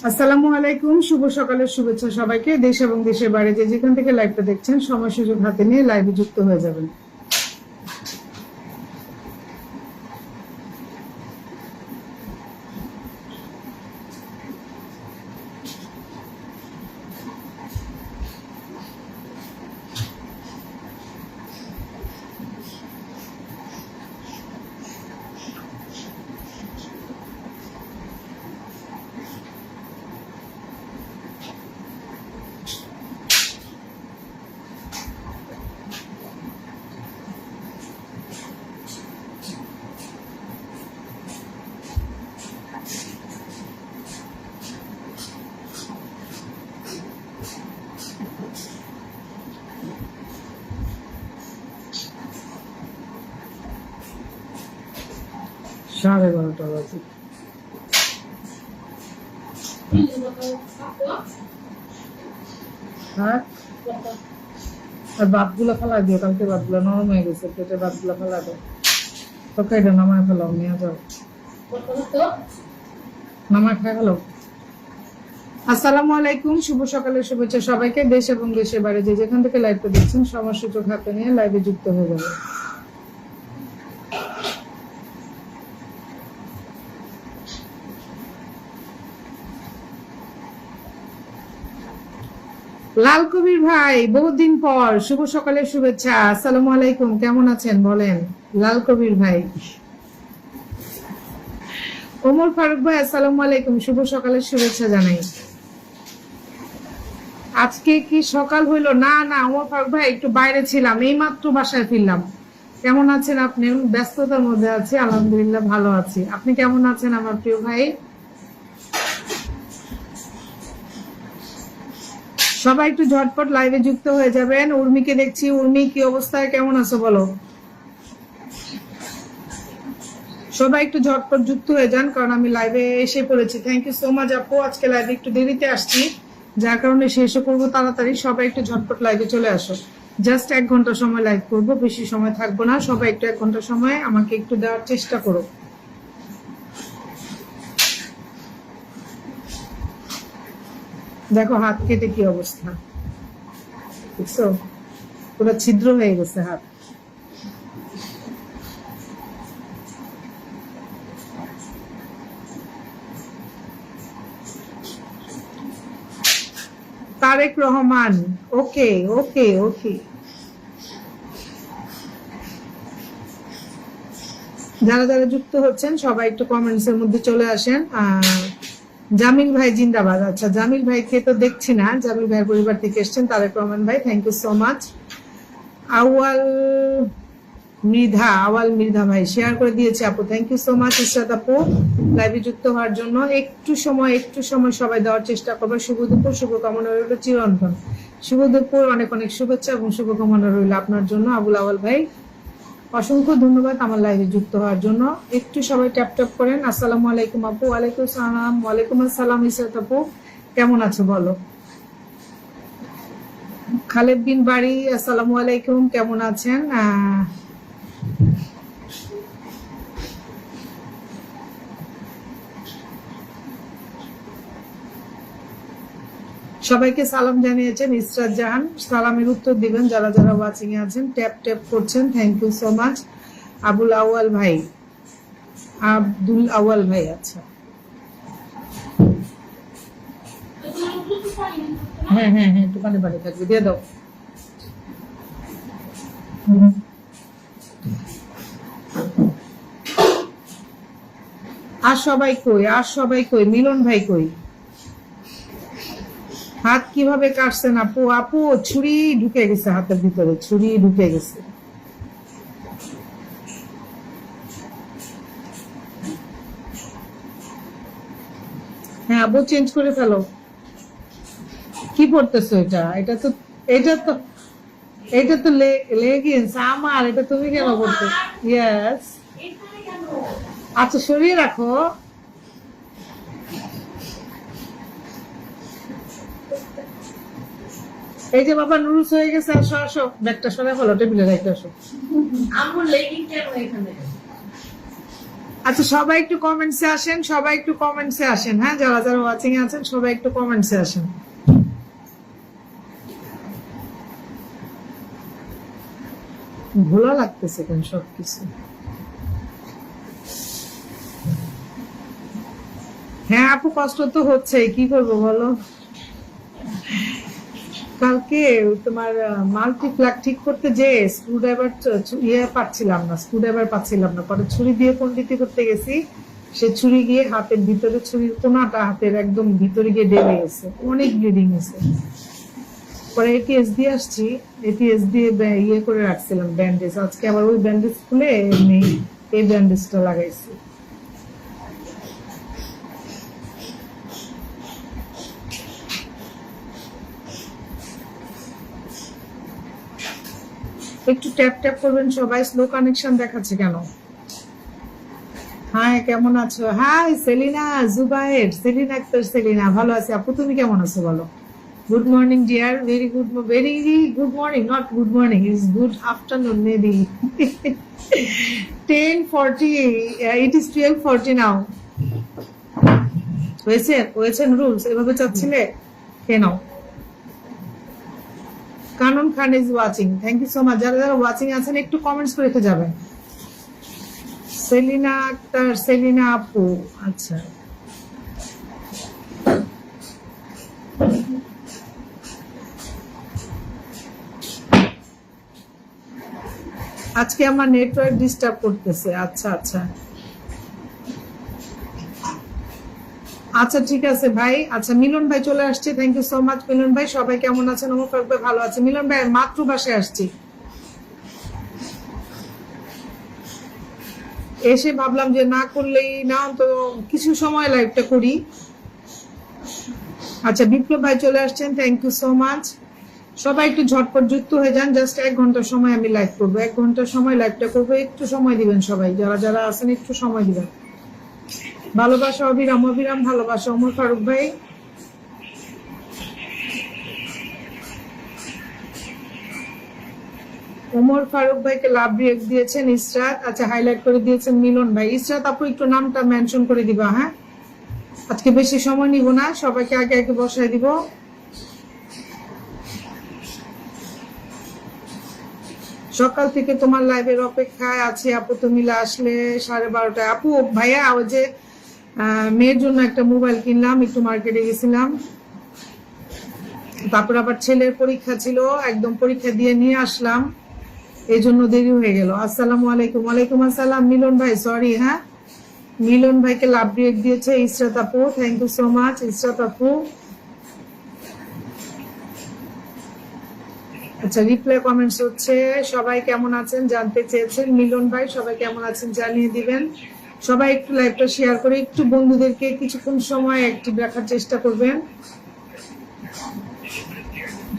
আসসালামু আলাইকুম, শুভ সকালের শুভেচ্ছা সবাইকে। দেশ এবং দেশের বাইরে যে যেখান থেকে লাইভটা দেখছেন সময় সুযোগ হাতে নিয়ে লাইভে যুক্ত হয়ে যাবেন। সাড়ে 12টা বাজে। হ্যাঁ, আর ভাতগুলো ফেলা দিও, কালকে ভাতগুলো নরম হয়ে গেছে, পেটে ভাতগুলো ফেলা দাও। তরকারিটা নামায় ফেলাও, নিয়ে যাও, নামায় খাই ফেলাও। আসসালামু আলাইকুম, শুভ সকালের শুভেচ্ছা সবাইকে। দেশ এবং দেশের বাইরে যে যেখান থেকে লাইভটা দেখছেন সময় সুযোগ হাতে নিয়ে লাইভে যুক্ত হয়ে যাবে। লাল কবির ভাই, বহুদিন পর, শুভ সকালের শুভেচ্ছা। আসসালামু আলাইকুম, কেমন আছেন বলেন লাল কবির ভাই। ওমর ফারুক ভাই, আসসালামু আলাইকুম, শুভ সকালের শুভেচ্ছা জানাই। আজকে কি সকাল হইলো? না না ওমর ফারুক ভাই, একটু বাইরে ছিলাম, এই মাত্র বাসায় ফিরলাম। কেমন আছেন আপনি? ব্যস্ততার মধ্যে আছি, আলহামদুলিল্লাহ ভালো আছি। আপনি কেমন আছেন আমার প্রিয় ভাই? সবাই একটু ঝটপট লাইভে যুক্ত হয়ে যাবেন। উর্মিকে দেখছি। উর্মি, কি অবস্থায়, কেমন আছো বলো? সবাই একটু ঝটপট যুক্ত হয়ে যান, কারণ আমি লাইভে এসে পড়েছি। থ্যাংক ইউ সো মাচ আপু, আজকে লাইভে একটু দেরিতে আসছি, যার কারণে শেষও করবো তাড়াতাড়ি। সবাই একটু ঝটপট লাইভে চলে আসো। জাস্ট 1 ঘন্টা সময় লাইভ করবো, বেশি সময় থাকবো না। সবাই একটু 1 ঘন্টা সময় আমাকে একটু দেওয়ার চেষ্টা করো। দেখো হাত কেটে কি অবস্থা, বুঝছো? পুরো ছিদ্র হয়ে গেছে হাত। তারেক রহমান, ওকে ওকে ওকে। যারা যারা যুক্ত হচ্ছেন সবাই একটু কমেন্টস এর মধ্যে চলে আসেন। জামিল ভাই জিন্দাবাদ। আচ্ছা, জামিল ভাইকে তো দেখছি না। জামিল ভাইয়ের পরিবার থেকে এসছেন তারেক রহমান ভাই, thank you so much. Awal Mridha ভাই শেয়ার করে দিয়েছে আপু, thank you so much. Israt আপু লাইভে যুক্ত হওয়ার জন্য একটু সময় সবাই দেওয়ার চেষ্টা করবে। শুভ দুপুর, শুভকামনা রইল চিরন্তন। শুভ দুপুর, অনেক অনেক শুভেচ্ছা এবং শুভকামনা রইল আপনার জন্য আবুল আওয়াল ভাই। অসংখ্য ধন্যবাদ আমার লাইভে যুক্ত হওয়ার জন্য। একটু সবাই ট্যাপ ট্যাপ করেন। আসসালামু আলাইকুম আপু। ওয়ালাইকুম সালাম। ওয়ালাইকুম আসসালাম ইসরাত আপু, কেমন আছো বলো? খালেদ বিন বাড়ি, আসসালামু আলাইকুম, কেমন আছেন? সবাইকে সালাম জানিয়েছেন ইসরাত জাহান, সালামের উত্তর দিবেন যারা যারা ওয়াচিং এ আছেন। ট্যাপ ট্যাপ করছেন, thank you so much. Abul Awal ভাই, আব্দুল আওয়াল ভাই, আচ্ছা হ্যাঁ হ্যাঁ হ্যাঁ, একটু পানি পানি থাকবে, দিয়ে দাও। আর সবাই কই, মিলন ভাই কই? হাত কিভাবে কাটছেন আপু? আপু ছুরি ঢুকে গেছে হাতের ভিতরে, ছুরি ঢুকে গেছে। হ্যাঁ আপু, চেঞ্জ করে ফেলো। কি পড়তেছো এটা? এটা তো লেগিংস আমার, এটা তুমি কেন পড়তে? ইয়েস, আচ্ছা সরিয়ে রাখো। এই যে বাবা নুডলস হয়ে গেছে, আসো আসো, ব্যাগটা সরাই ফেলো, টেবিলে রেখে আসো। আমার লেগিং কেন এখানে? আচ্ছা সবাই একটু কমেন্টসে আসেন, সবাই একটু কমেন্টসে আসেন, হ্যাঁ যারা যারা ওয়াচিং এ আছেন সবাই একটু কমেন্টসে আসেন। ভোলা লাগতেছে কেন সবকিছু। হ্যাঁ আপু কষ্ট তো হচ্ছে, কি করবো বলো। কালকে তোমার মাল্টিপ্লাগ ঠিক করতে যে স্ক্রুড্রাইভার পাচ্ছিলাম না, পরে ছুরি দিয়ে পন্ডিতি করতে গেছি, সে ছুরি গিয়ে হাতের ভিতরে, ছুরির কোনাটা হাতের একদম ভিতরে গিয়ে ডেবে গেছে, অনেক ব্লিডিং হয়েছে। পরে এটিএস দিয়ে আসছি, এটিএস দিয়ে ইয়ে করে রাখছিলাম ব্যান্ডেজ, আজকে আবার ওই ব্যান্ডেজ খুলে এমনি এই ব্যান্ডেজটা লাগাইছি। একটু ট্যাপ ট্যাপ করবেন সবাই, স্লো কানেকশন দেখাচ্ছে কেন? হ্যাঁ কেমন আছো? হাই সেলিনা জুবাইর, সেলিনা আক্তার সেলিনা, ভালো আছি আপু, তুমি কেমন আছো বলো? Good morning dear, very good morning, not good morning, is good afternoon maybe. 10:40, it is 12:40 now. হয়েছে রুলস এভাবে চাচ্ছিলে কেন? Kanan Khan is watching, thank you so much. যারা যারা ওয়াচিং আছেন একটু কমেন্টস করে যাবেন। সেলিনা আক্তার, সেলিনা আপু, আচ্ছা আজকে আমার নেটওয়ার্ক ডিস্টার্ব করতেছে, আচ্ছা আচ্ছা আচ্ছা ঠিক আছে ভাই। আচ্ছা মিলন ভাই চলে আসছে, থ্যাংক ইউ সো মাচ মিলন ভাই। সবাই কেমন আছেন? আমার ভাই ভালো আছে। মিলন ভাই মাতৃভাষায় আসছি, এসে ভাবলাম যে না করলেই না, তো কিছু সময় লাইভটা করি। আচ্ছা বিপ্লব ভাই চলে আসছেন, থ্যাংক ইউ সো মাচ। সবাই একটু ঝটপট যুক্ত হয়ে যান, জাস্ট 1 ঘন্টার সময় আমি লাইভ করবো, 1 ঘন্টার সময় লাইভটা করবো, একটু সময় দিবেন সবাই, যারা যারা আছেন একটু সময় দিবেন। ভালোবাসা অবিরাম, অবিরাম ভালোবাসা ওমর ফারুক ভাই। ওমর ফারুক ভাইকে লাভ রিয়েক্ট দিয়েছেন ইসরাত, আচ্ছা হাইলাইট করে দিয়েছেন মিলন ভাই। ইসরাত আপু একটু নামটা মেনশন করে দিবা, হ্যাঁ আজকে বেশি সময় নিব না, সবাইকে আগে আগে বসায় দিব। সকাল থেকে তোমার লাইভের অপেক্ষায় আছি আপু, তুমি আসলে 12:30টায়। আপু ভাইয়া ওই যে মেয়ের জন্য একটা মোবাইল কিনলাম, একটু মার্কেটে গেছিলাম, তারপর আবার ছেলের পরীক্ষা ছিল, একদম পরীক্ষা দিয়ে নিয়ে আসলাম, এই জন্য দেরি হয়ে গেল। আসসালামু আলাইকুম। ওয়ালাইকুম আসসালাম মিলন ভাই, সরি হ্যাঁ। মিলন ভাইকে লাভ রিয়েক্ট দিয়েছে ইসরাত আপু, thank you so much Israt আপু। আচ্ছা রিপ্লাই কমেন্টস হচ্ছে, সবাই কেমন আছেন জানতে চেয়েছেন মিলন ভাই, সবাই কেমন আছেন জানিয়ে দিবেন। সবাই একটু লাইভটা শেয়ার করে একটু বন্ধুদেরকে কিছুক্ষণ সময় অ্যাক্টিভ রাখার চেষ্টা করবেন।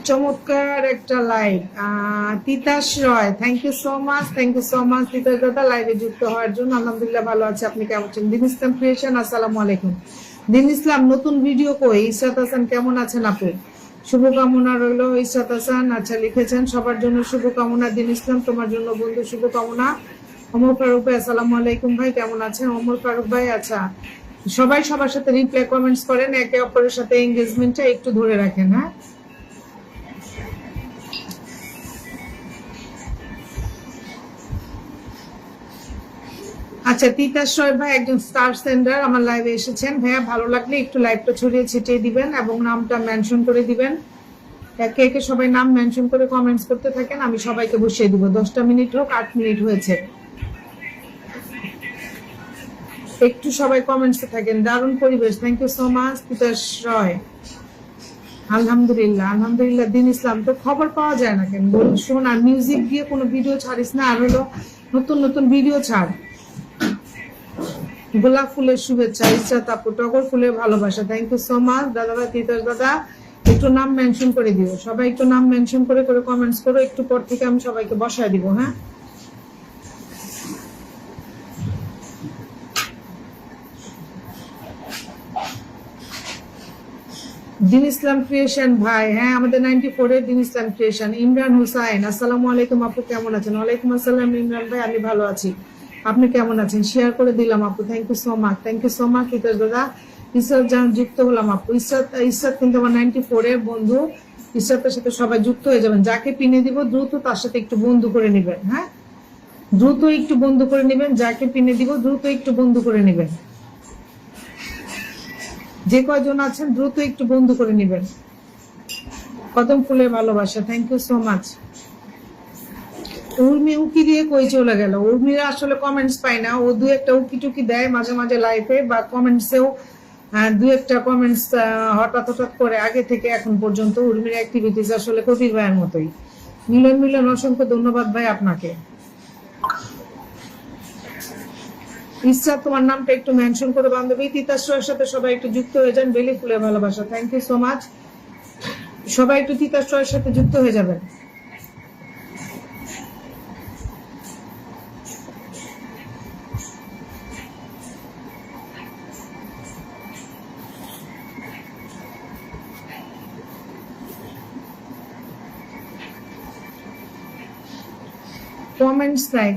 চমৎকার একটা live. Titas Roy, thank you so much, thank you so much Titas দাদা লাইভে যুক্ত হওয়ার জন্য। আলহামদুলিল্লাহ ভালো আছে, আপনি কেমন আছেন? দিন ইসলাম ক্রিয়েশন, আসসালামু আলাইকুম। দিন ইসলাম নতুন ভিডিও কই? ইসরাত হাসান কেমন আছেন আপু? শুভকামনা রইল ইসরাত হাসান, আচ্ছা লিখেছেন সবার জন্য শুভকামনা। দিন ইসলাম তোমার জন্য বন্ধু শুভকামনা। ওমর ফারুক ভাই আসসালামু আলাইকুম ভাই, কেমন আছেন ওমর ফারুক ভাই? আচ্ছা সবাই সবার সাথে রিপ্লাই কমেন্টস করেন, একে অপরের সাথে এঙ্গেজমেন্টটা একটু ধরে রাখেন, হ্যাঁ। আচ্ছা তিতাস রয় ভাই একজন স্টার সেন্ডার আমার লাইভে এসেছেন, ভাইয়া ভালো লাগলে একটু লাইভটা ছড়িয়ে ছিটিয়ে দিবেন এবং নামটা মেনশন করে দিবেন। একে একে সবাই নাম মেনশন করে কমেন্টস করতে থাকেন, আমি সবাইকে বসিয়ে দিব। 10টা মিনিট হোক, 8 মিনিট হয়েছে, একটু সবাই কমেন্টসে থাকেন। দারুণ পরিবেশ, thank you so much Titas Roy. আলহামদুলিল্লাহ আলহামদুলিল্লাহ। দিন ইসলাম তো খবর পাওয়া যায় না কেন বলুন? শোন, আর মিউজিক দিয়ে কোনো ভিডিও ছাড়িস না, আর হলো নতুন নতুন ভিডিও ছাড়। গোলাপ ফুলের শুভেচ্ছা ইসরাত আপু, টগর ফুলের ভালোবাসা, থ্যাংক ইউ সো মাচ দাদা ভাই তিতাস দাদা। একটু নাম মেনশন করে দিও, সবাই একটু নাম মেনশন করে করে কমেন্টস করো, একটু পর থেকে আমি সবাইকে বসায় দিব, হ্যাঁ। দিন ইসলাম ক্রিয়েশন ভাই, হ্যাঁ আমাদের 94 এর দিন ইসলাম ক্রিয়েশন। ইমরান হুসাইন আসসালামু আলাইকুম আপু, কেমন আছেন? ওয়ালাইকুম আসসালাম ইমরান ভাই, আমি ভালো আছি। আপনি কেমন আছেন? শেয়ার করে দিলাম আপু, thank you so much, thank you so much. Titas দাদা, ইসরাত জান যুক্ত হলাম আপু। ইসরাত কিন্তু আমার 94 এর বন্ধু। ইসরাতের সাথে সবাই যুক্ত হয়ে যাবেন। যাকে পিনে দিব দ্রুত তার সাথে একটু বন্ধু করে নেবেন। হ্যাঁ, দ্রুত একটু বন্ধু করে নেবেন। যাকে পিনে দিব দ্রুত একটু বন্ধু করে নেবেন। যে কয়জন আছেন দ্রুত একটু বন্ধু করে নেবেন। কদম ফুলের ভালোবাসা, thank you so much. Urmi উকি দিয়ে কই চলে গেল? উর্মিরা আসলে কমেন্টস পায় না, ও দু একটা উকি টুকি দেয় মাঝে মাঝে লাইফে বা কমেন্টসেও, দু একটা কমেন্টস হঠাৎ হঠাৎ করে আগে থেকে এখন পর্যন্ত। উর্মির অ্যাক্টিভিটিস আসলে কবির ভাইয়ের মতোই। মিলন অসংখ্য ধন্যবাদ ভাই আপনাকে। ইচ্ছা তোমার নামটা একটু মেনশন করে বান্ধবী। তিতাশ্রয়ের সাথে সবাই একটু যুক্ত হয়ে যান। বেলি ফুলের ভালোবাসা, থ্যাংক ইউ সো মাচ। সবাই একটু তিতাশ্রয়ের সাথে যুক্ত হয়ে যাবেন।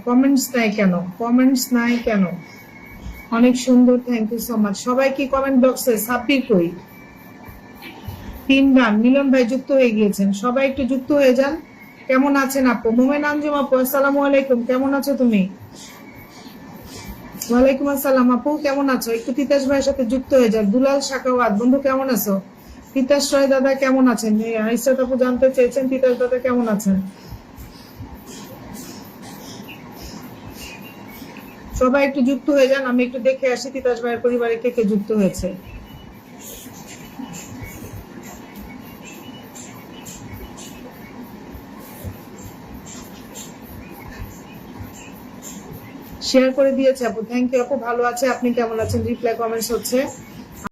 কমেন্টস নাই কেন? অনেক সুন্দর, থ্যাংক ইউ সো মাচ। সবাই কি কমেন্ট বক্সে সাব্বির কই? 3 গান মিলন ভাই যুক্ত হয়ে গিয়েছেন। সবাই একটু যুক্ত হয়ে যান। কেমন আছেন আপু? মোমেন আঞ্জুম আপু, আসসালামু আলাইকুম, কেমন আছো তুমি? ওয়ালাইকুম আসসালাম আপু, কেমন আছো? একটু তিতাস ভাইয়ের সাথে যুক্ত হয়ে যান। দুলাল শাকাওয়াত বন্ধু, কেমন আছো? তিতাস রায় দাদা কেমন আছেন? ইসরাত আপু জানতে চেয়েছেন তিতাস দাদা কেমন আছেন। সবাই একটু যুক্ত হয়ে যান। আমি একটু দেখে আসি তিতাস ভাইয়ের পরিবারে কে কে যুক্ত হয়েছে। শেয়ার করে দিয়েছে আপু, থ্যাংক ইউ আপু। ভালো আছে, আপনি কেমন আছেন? রিপ্লাই কমেন্টস হচ্ছে।